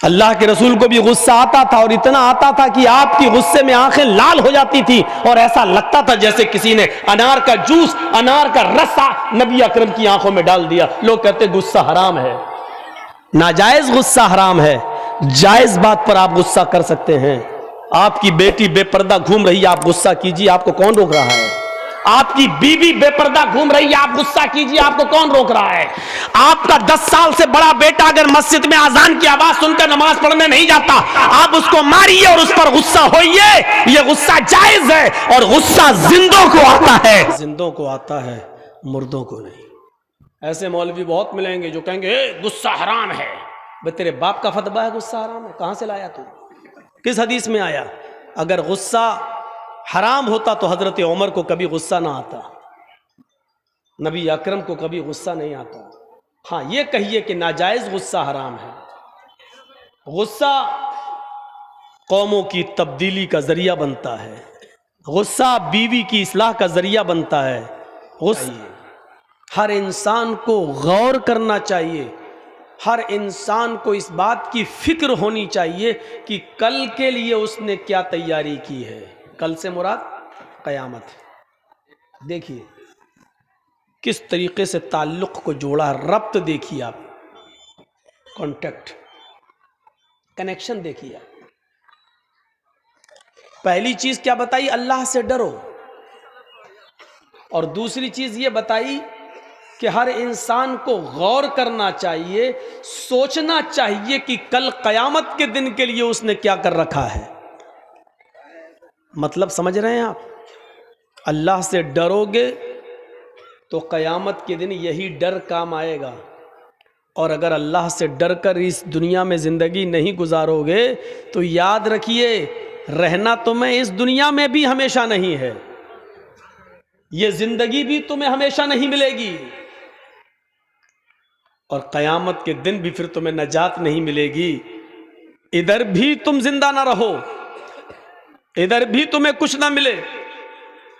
अल्लाह के रसूल को भी गुस्सा आता था, और इतना आता था कि आपकी गुस्से में आंखें लाल हो जाती थी और ऐसा लगता था जैसे किसी ने अनार का जूस, अनार का रसा नबी अकरम की आंखों में डाल दिया। लोग कहते गुस्सा हराम है, नाजायज गुस्सा हराम है, जायज बात पर आप गुस्सा कर सकते हैं। आपकी बेटी बेपर्दा घूम रही है, आप गुस्सा कीजिए, आपको कौन रोक रहा है? आपकी बीवी बेपर्दा घूम रही है, आप गुस्सा कीजिए, आपको कौन रोक रहा है? आपका 10 साल से बड़ा बेटा अगर मस्जिद में अजान की आवाज सुनकर नमाज पढ़ने नहीं जाता, आप उसको मारिए और उस पर गुस्सा होइए, यह गुस्सा जायज है। और गुस्सा जिंदों को आता है, जिंदों को आता है, मुर्दों को नहीं। ऐसे मौलवी बहुत मिलेंगे जो कहेंगे गुस्सा हराम है। भाई तेरे बाप का फतवा है गुस्सा हराम है? कहां से लाया तू? किस हदीस में आया? अगर गुस्सा हराम होता तो हजरत उमर को कभी गुस्सा ना आता, नबी अकरम को कभी गुस्सा नहीं आता। हाँ, ये कहिए कि नाजायज गुस्सा हराम है। गुस्सा कौमों की तब्दीली का जरिया बनता है, गुस्सा बीवी की इस्लाह का जरिया बनता है। गुस्सा हर इंसान को गौर करना चाहिए, हर इंसान को इस बात की फिक्र होनी चाहिए कि कल के लिए उसने क्या तैयारी की है। कल से मुराद क़यामत है। देखिए किस तरीके से ताल्लुक़ को जोड़ा है, रब्त देखिए आप, कॉन्टेक्ट, कनेक्शन देखिए आप। पहली चीज क्या बताई? अल्लाह से डरो। और दूसरी चीज ये बताई कि हर इंसान को गौर करना चाहिए, सोचना चाहिए कि कल क़यामत के दिन के लिए उसने क्या कर रखा है। मतलब समझ रहे हैं आप? अल्लाह से डरोगे तो क़यामत के दिन यही डर काम आएगा। और अगर अल्लाह से डर कर इस दुनिया में ज़िंदगी नहीं गुजारोगे तो याद रखिए, रहना तुम्हें इस दुनिया में भी हमेशा नहीं है, ये ज़िंदगी भी तुम्हें हमेशा नहीं मिलेगी, और क़यामत के दिन भी फिर तुम्हें नजात नहीं मिलेगी। इधर भी तुम जिंदा ना रहो, इधर भी तुम्हें कुछ ना मिले,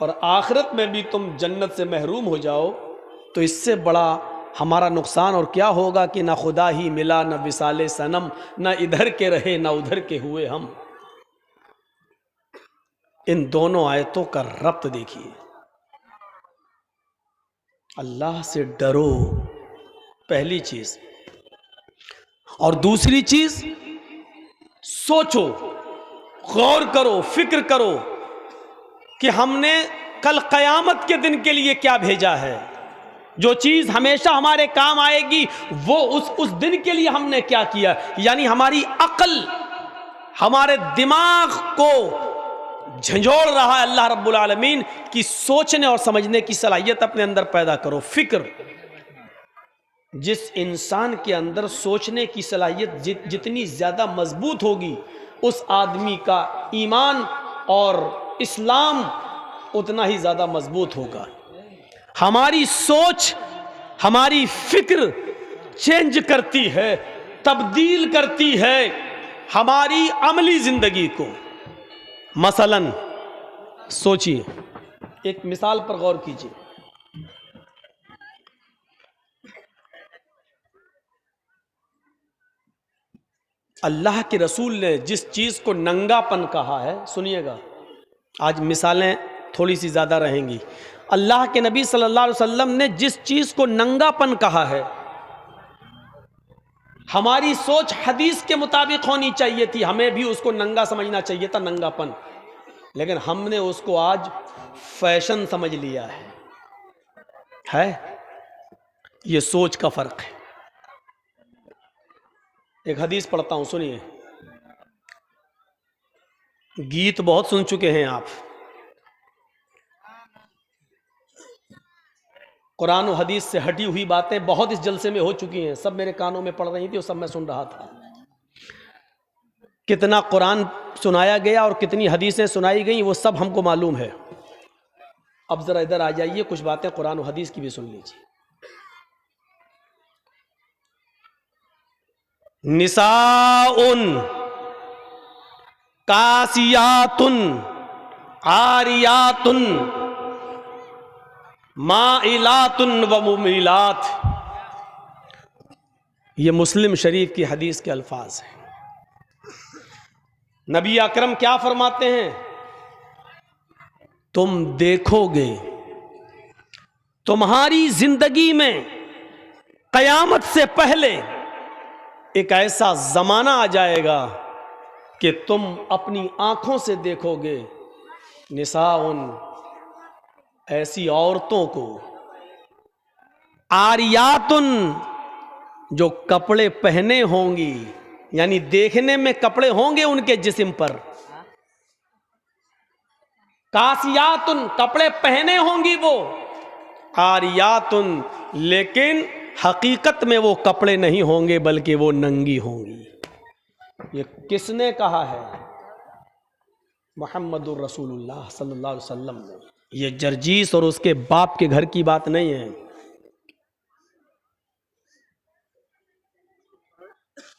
और आखिरत में भी तुम जन्नत से महरूम हो जाओ, तो इससे बड़ा हमारा नुकसान और क्या होगा कि ना खुदा ही मिला, ना विसाले सनम, ना इधर के रहे ना उधर के हुए हम। इन दोनों आयतों का रब्त देखिए। अल्लाह से डरो पहली चीज, और दूसरी चीज सोचो, गौर करो, फिक्र करो कि हमने कल क़यामत के दिन के लिए क्या भेजा है। जो चीज हमेशा हमारे काम आएगी वो उस दिन के लिए हमने क्या किया। यानी हमारी अक्ल, हमारे दिमाग को झंझोड़ रहा है अल्लाह रब्बुल आलमीन की सोचने और समझने की सलाहियत अपने अंदर पैदा करो। फिक्र, जिस इंसान के अंदर सोचने की सलाहियत जितनी ज़्यादा मजबूत होगी, उस आदमी का ईमान और इस्लाम उतना ही ज़्यादा मजबूत होगा। हमारी सोच, हमारी फिक्र चेंज करती है, तब्दील करती है हमारी अमली ज़िंदगी को। मसलन सोचिए, एक मिसाल पर गौर कीजिए। अल्लाह के रसूल ने जिस चीज़ को नंगापन कहा है, सुनिएगा, आज मिसालें थोड़ी सी ज़्यादा रहेंगी। अल्लाह के नबी सल्लल्लाहु अलैहि वसल्लम ने जिस चीज़ को नंगापन कहा है, हमारी सोच हदीस के मुताबिक होनी चाहिए थी, हमें भी उसको नंगा समझना चाहिए था, नंगापन। लेकिन हमने उसको आज फैशन समझ लिया है। ये सोच का फ़र्क है। एक हदीस पढ़ता हूं, सुनिए। गीत बहुत सुन चुके हैं आप, कुरान और हदीस से हटी हुई बातें बहुत इस जलसे में हो चुकी हैं, सब मेरे कानों में पड़ रही थी और सब मैं सुन रहा था। कितना कुरान सुनाया गया और कितनी हदीसें सुनाई गई वो सब हमको मालूम है। अब जरा इधर आ जाइए, कुछ बातें कुरान और हदीस की भी सुन लीजिए। निसाउन कासियातुन आरियातुन माइलातुन व मुमिलात, ये मुस्लिम शरीफ की हदीस के अल्फाज हैं। नबी अकरम क्या फरमाते हैं, तुम देखोगे तुम्हारी जिंदगी में कयामत से पहले एक ऐसा जमाना आ जाएगा कि तुम अपनी आंखों से देखोगे निसाउन, ऐसी औरतों को, आरियातुन, जो कपड़े पहने होंगी, यानी देखने में कपड़े होंगे उनके जिस्म पर, कासियातुन, कपड़े पहने होंगी वो, आरियातुन, लेकिन हकीकत में वो कपड़े नहीं होंगे बल्कि वो नंगी होंगी। ये किसने कहा है? मुहम्मदुर रसूलुल्लाह सल्लल्लाहु अलैहि वसल्लम ने। ये जर्जीस और उसके बाप के घर की बात नहीं है,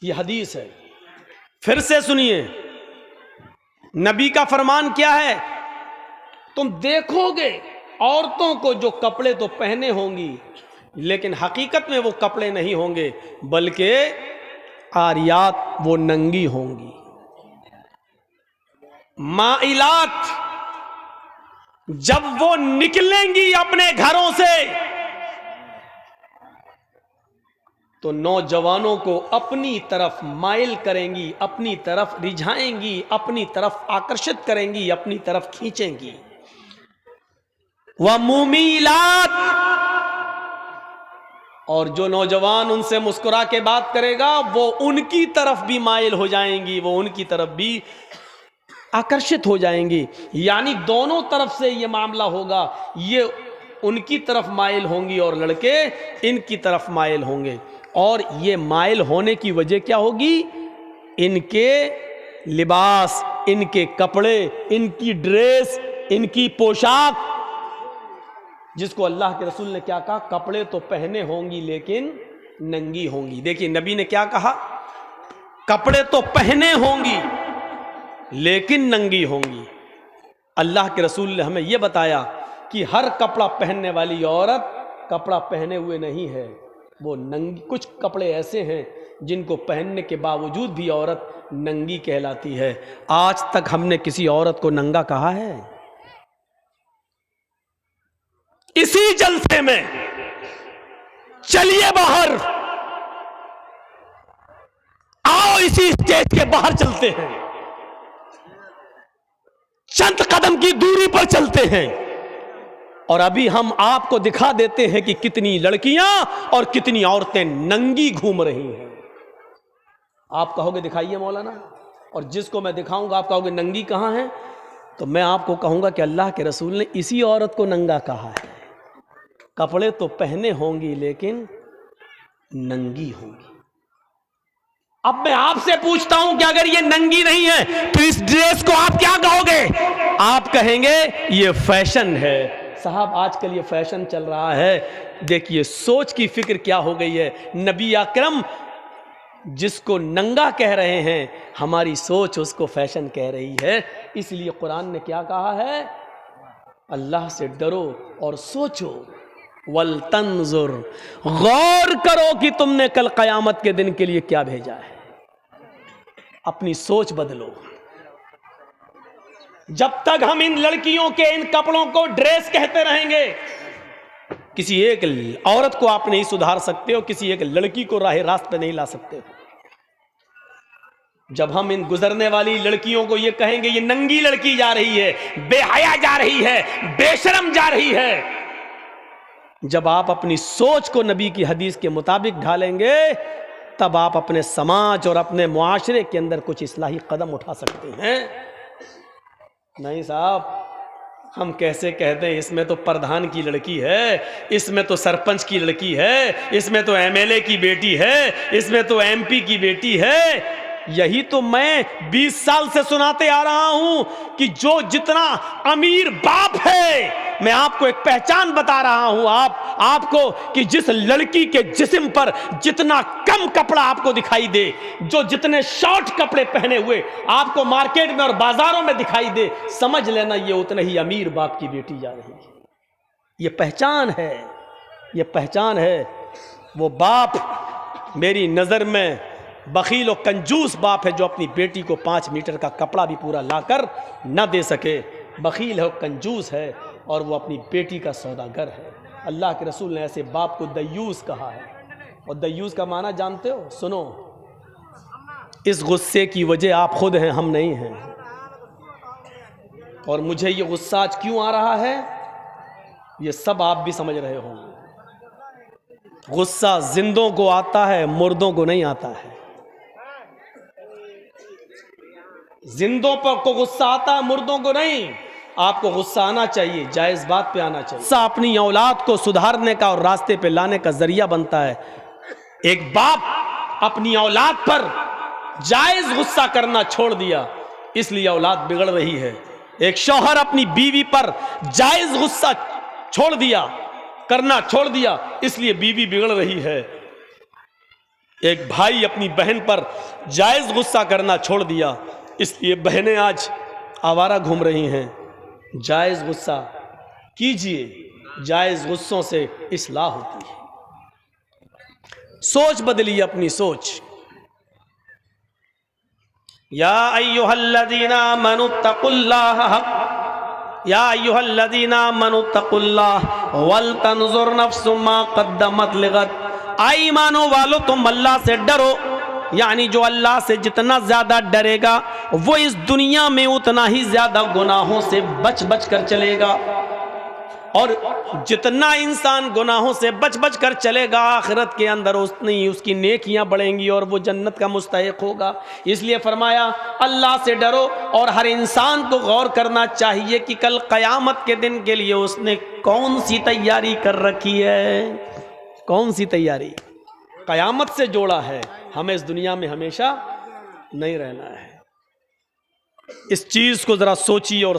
ये हदीस है। फिर से सुनिए, नबी का फरमान क्या है, तुम देखोगे औरतों को जो कपड़े तो पहने होंगी लेकिन हकीकत में वो कपड़े नहीं होंगे बल्कि आरियात, वो नंगी होंगी। माइलात, जब वो निकलेंगी अपने घरों से तो नौजवानों को अपनी तरफ माइल करेंगी, अपनी तरफ रिझाएंगी, अपनी तरफ आकर्षित करेंगी, अपनी तरफ खींचेंगी। वह मुमीलात, और जो नौजवान उनसे मुस्कुरा के बात करेगा वो उनकी तरफ भी माइल हो जाएंगी, वो उनकी तरफ भी आकर्षित हो जाएंगी। यानी दोनों तरफ से ये मामला होगा, ये उनकी तरफ माइल होंगी और लड़के इनकी तरफ माइल होंगे। और ये माइल होने की वजह क्या होगी? इनके लिबास, इनके कपड़े, इनकी ड्रेस, इनकी पोशाक, जिसको अल्लाह के रसूल ने क्या कहा, कपड़े तो पहने होंगी लेकिन नंगी होंगी। देखिए नबी ने क्या कहा, कपड़े तो पहने होंगी लेकिन नंगी होंगी। अल्लाह के रसूल ने हमें यह बताया कि हर कपड़ा पहनने वाली औरत कपड़ा पहने हुए नहीं है, वो नंगी। कुछ कपड़े ऐसे हैं जिनको पहनने के बावजूद भी औरत नंगी कहलाती है। आज तक हमने किसी औरत को नंगा कहा है? इसी जलसे में चलिए बाहर, आओ इसी स्टेज के बाहर चलते हैं, चंद कदम की दूरी पर चलते हैं और अभी हम आपको दिखा देते हैं कि कितनी लड़कियां और कितनी औरतें नंगी घूम रही हैं। आप कहोगे दिखाइए मौलाना, और जिसको मैं दिखाऊंगा आप कहोगे नंगी कहां है, तो मैं आपको कहूंगा कि अल्लाह के रसूल ने इसी औरत को नंगा कहा है। कपड़े तो पहने होंगी लेकिन नंगी होंगी। अब मैं आपसे पूछता हूं कि अगर ये नंगी नहीं है तो इस ड्रेस को आप क्या कहोगे? आप कहेंगे ये फैशन है। साहब आजकल ये फैशन चल रहा है। देखिए सोच की फिक्र क्या हो गई है। नबी अकरम जिसको नंगा कह रहे हैं, हमारी सोच उसको फैशन कह रही है। इसलिए कुरान ने क्या कहा है, अल्लाह से डरो और सोचो, वल तंजुर, गौर करो कि तुमने कल कयामत के दिन के लिए क्या भेजा है। अपनी सोच बदलो। जब तक हम इन लड़कियों के इन कपड़ों को ड्रेस कहते रहेंगे, किसी एक औरत को आप नहीं सुधार सकते हो, किसी एक लड़की को राह रास्त पे नहीं ला सकते हो। जब हम इन गुजरने वाली लड़कियों को ये कहेंगे ये नंगी लड़की जा रही है, बेहया जा रही है, बेशरम जा रही है, जब आप अपनी सोच को नबी की हदीस के मुताबिक ढालेंगे तब आप अपने समाज और अपने मुआशरे के अंदर कुछ इस्लाही कदम उठा सकते हैं। नहीं साहब, हम कैसे कहते हैं इसमें तो प्रधान की लड़की है, इसमें तो सरपंच की लड़की है, इसमें तो एमएलए की बेटी है, इसमें तो एमपी की बेटी है। यही तो मैं 20 साल से सुनाते आ रहा हूं कि जो जितना अमीर बाप है, मैं आपको एक पहचान बता रहा हूं आपको कि जिस लड़की के जिस्म पर जितना कम कपड़ा आपको दिखाई दे, जो जितने शॉर्ट कपड़े पहने हुए आपको मार्केट में और बाजारों में दिखाई दे, समझ लेना ये उतने ही अमीर बाप की बेटी जा रही है। ये पहचान है, ये पहचान है। वो बाप मेरी नजर में बखील और कंजूस बाप है जो अपनी बेटी को 5 मीटर का कपड़ा भी पूरा लाकर न दे सके। बखील है, कंजूस है और वो अपनी बेटी का सौदागर है। अल्लाह के रसूल ने ऐसे बाप को दयूस कहा है। और दयूस का माना जानते हो? सुनो, इस गुस्से की वजह आप खुद हैं, हम नहीं हैं। और मुझे ये गुस्सा आज क्यों आ रहा है ये सब आप भी समझ रहे होंगे। गुस्सा जिंदों को आता है, मुर्दों को नहीं आता है। जिंदों पर को गुस्सा आता है, मुर्दों को नहीं। आपको गुस्सा आना चाहिए, जायज बात पे आना चाहिए। गुस्सा अपनी औलाद को सुधारने का और रास्ते पे लाने का जरिया बनता है। एक बाप अपनी औलाद पर जायज गुस्सा करना छोड़ दिया, इसलिए औलाद बिगड़ रही है। एक शौहर अपनी बीवी पर जायज गुस्सा छोड़ दिया, करना छोड़ दिया, इसलिए बीवी बिगड़ रही है। एक भाई अपनी बहन पर जायज गुस्सा करना छोड़ दिया, इसलिए बहनें आज आवारा घूम रही हैं। जायज गुस्सा कीजिए, जायज गुस्सों से इस्लाह होती है। सोच बदलिए, अपनी सोच। या अय्युहल्लज़ीना आमनुत्तकुल्लाह या अय्युहल्लज़ीना आमनुत्तकुल्लाह वल तंजुर नफ्सुम मा क़द्दमत लिगद। आई ईमानो वालो, तुम अल्लाह से डरो। यानी जो अल्लाह से जितना ज्यादा डरेगा वो इस दुनिया में उतना ही ज्यादा गुनाहों से बच बच कर चलेगा। और जितना इंसान गुनाहों से बच बच कर चलेगा, आखिरत के अंदर उतनी ही उसकी नेकियां बढ़ेंगी और वो जन्नत का मुस्तहिक होगा। इसलिए फरमाया अल्लाह से डरो। और हर इंसान को गौर करना चाहिए कि कल क़यामत के दिन के लिए उसने कौन सी तैयारी कर रखी है। कौन सी तैयारी? क़यामत से जोड़ा है। हमें इस दुनिया में हमेशा नहीं रहना है। इस चीज को जरा सोचिए और